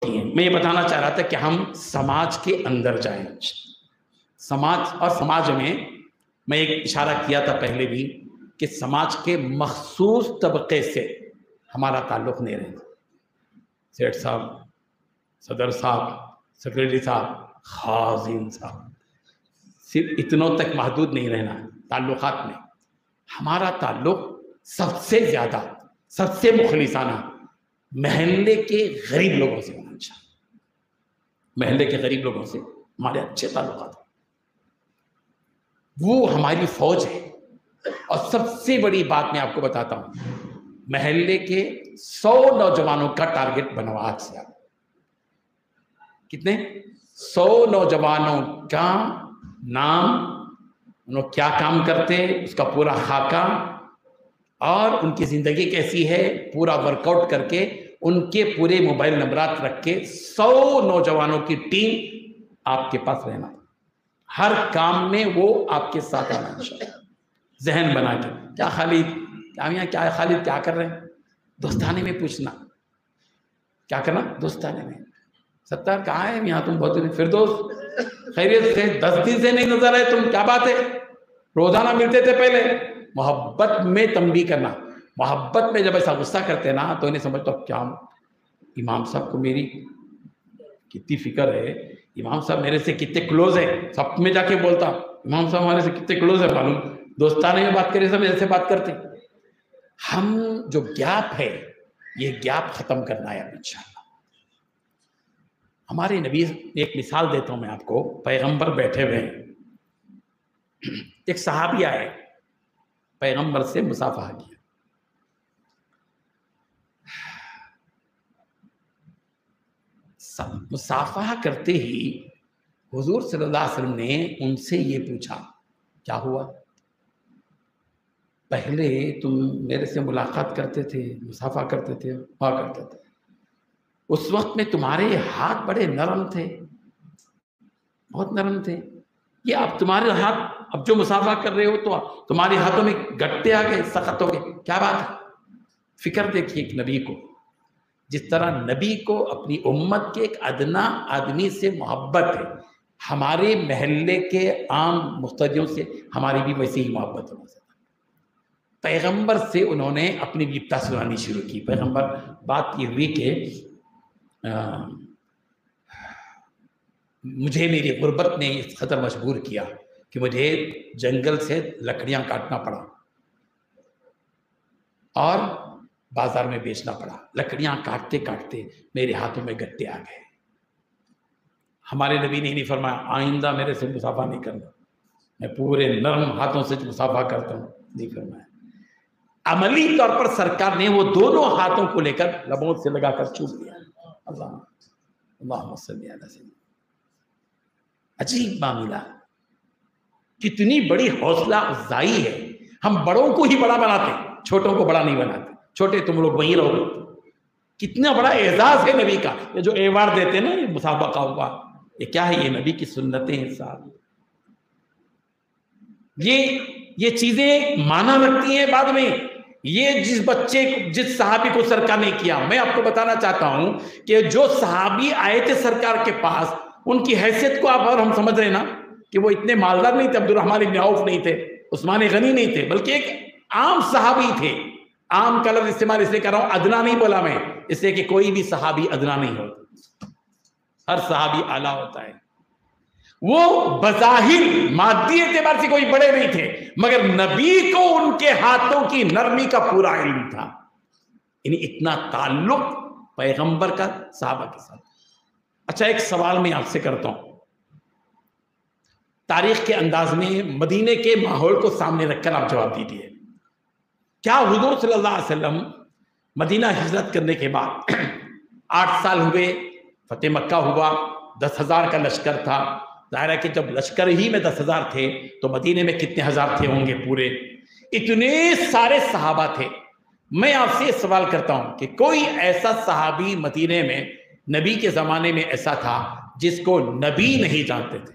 میں یہ بتانا چاہ رہا تھا کہ ہم سماج کے اندر جائیں. سماج میں ایک اشارہ کیا تھا پہلے بھی کہ سماج کے مخصوص طبقے سے ہمارا تعلق نہیں رہتا. سیٹھ صاحب، صدر صاحب، سیکرٹری صاحب، خازن صاحب، صرف اتنوں تک محدود نہیں رہنا تعلقات میں. ہمارا تعلق سب سے زیادہ، سب سے مخلصانہ محلے کے غریب لوگوں سے ہونا چاہیے. محلے کے غریب لوگوں سے ہمارے اچھے تعلقات ہیں. وہ ہماری فوج ہے. اور سب سے بڑی بات میں آپ کو بتاتا ہوں، محلے کے 100 نوجوانوں کا ٹارگٹ بنوا آج سے. آپ کتنے؟ 100 نوجوانوں کا نام، انہوں کیا کام کرتے، اس کا پورا خاکہ اور ان کی زندگی کیسی ہے، پورا ورک آؤٹ کر کے ان کے پورے موبائل نمبرات رکھ کے 100 نوجوانوں کی ٹیم آپ کے پاس رہنا. ہر کام میں وہ آپ کے ساتھ آنا انشاءاللہ. ذہن بنا کے کیا خالد، کیا خالد کیا کر رہے ہیں، دوستانے میں پوچھنا. کیا کرنا؟ دوستانے میں. ستار کہاں ہے یہاں تم بہت دن، فردوس خیریت سے 10 دن سے نہیں نظر آئے تم، کیا بات ہے؟ روزانہ ملتے تھے پہلے. محبت میں تنبیہ کرنا. محبت میں جب ایسا غصہ کرتے نا تو انہیں سمجھتا کیا امام صاحب کو میری کتنی فکر ہے، امام صاحب میرے سے کتنے کلوز ہیں. سب میں جا کے بولتا امام صاحب ہمارے سے کتنے کلوز ہیں، معلوم دوستانے میں بات کرے سب میرے سے بات کرتے. ہم جو گیپ ہے یہ گیپ ختم کرنا ہے اب انشاءاللہ. ہمارے نبی، ایک مثال دیتا ہوں میں آپ کو. پیغمبر بیٹھے ہوئے ہیں، ایک صحابی آئے، پیغمبر سے مصافحہ کیا. مصافحہ کرتے ہی حضور صلی اللہ علیہ وسلم نے ان سے یہ پوچھا، کیا ہوا؟ پہلے تم میرے سے ملاقات کرتے تھے، مصافحہ کرتے تھے، ہوا کرتے تھے، اس وقت میں تمہارے ہاتھ بڑے نرم تھے، بہت نرم تھے. یہ اب تمہارے ہاتھ، اب جو مصافحہ کر رہے ہو تو تمہارے ہاتھوں میں گٹے آ گئے، سخت ہو گئے. کیا بات ہے؟ فکر دیکھیے ایک نبی کو، جس طرح نبی کو اپنی امت کے ایک ادنا آدمی سے محبت ہے، ہمارے محلے کے عام مقتدیوں سے ہماری بھی ویسے ہی محبت ہو. پیغمبر سے انہوں نے اپنی بیپتا سنانی شروع کی. پیغمبر، بات یہ ہوئی کہ مجھے میری غربت نے اس قدر مجبور کیا کہ مجھے جنگل سے لکڑیاں کاٹنا پڑا اور بازار میں بیچنا پڑا. لکڑیاں کاٹتے کاٹتے میرے ہاتھوں میں گٹے آ گئے. ہمارے نبی نے نہیں فرمایا آئندہ میرے سے مصافحہ نہیں کرنا، میں پورے نرم ہاتھوں سے مصافحہ کرتا ہوں، نہیں فرمایا. عملی طور پر سرکار نے وہ دونوں ہاتھوں کو لے کر لبوں سے لگا کر چھو دیا. اللہم صلی علی سیدنا. عجیب معاملہ، کتنی بڑی حوصلہ افزائی ہے. ہم بڑوں کو ہی بڑا بناتے، چھوٹوں کو بڑا نہیں بناتے. چھوٹے تم لوگ وہیں رہو گے. کتنا بڑا اعزاز ہے نبی کا. یہ جو ایوارڈ دیتے ہیں نا، یہ مسابقہ ہوا، یہ کیا ہے؟ یہ نبی کی سنتیں ہیں صاحب. یہ چیزیں مانا رکھتی ہیں بعد میں. یہ جس صحابی کو سرکار نے کیا، میں آپ کو بتانا چاہتا ہوں کہ جو صحابی آئے تھے سرکار کے پاس، ان کی حیثیت کو آپ اور ہم سمجھ رہے ہیں نا کہ وہ اتنے مالدار نہیں تھے، عبد الرحمن ابن عوف نہیں تھے، عثمان غنی نہیں تھے، بلکہ ایک عام صحابی تھے. عام کا لفظ استعمال اس لیے کر رہا ہوں، ادنا نہیں بولا میں، اس لیے کہ کوئی بھی صحابی ادنا نہیں ہوتا، ہر صحابی اعلیٰ ہوتا ہے. وہ بظاہر مادی اعتبار سے کوئی بڑے نہیں تھے، مگر نبی کو ان کے ہاتھوں کی نرمی کا پورا علم تھا. یعنی اتنا تعلق پیغمبر کا صحابہ کے ساتھ. اچھا، ایک سوال میں آپ سے کرتا ہوں. تاریخ کے انداز میں مدینے کے ماحول کو سامنے رکھ کر آپ جواب دیجیے. کیا حضور صلی اللہ علیہ وسلم مدینہ ہجرت کرنے کے بعد 8 سال ہوئے، فتح مکہ ہوا، 10,000 کا لشکر تھا. ظاہر ہے کہ جب لشکر ہی میں 10,000 تھے تو مدینے میں کتنے ہزار تھے ہوں گے پورے. اتنے سارے صحابہ تھے. میں آپ سے سوال کرتا ہوں کہ کوئی ایسا صحابی مدینے میں نبی کے زمانے میں ایسا تھا جس کو نبی نہیں جانتے تھے؟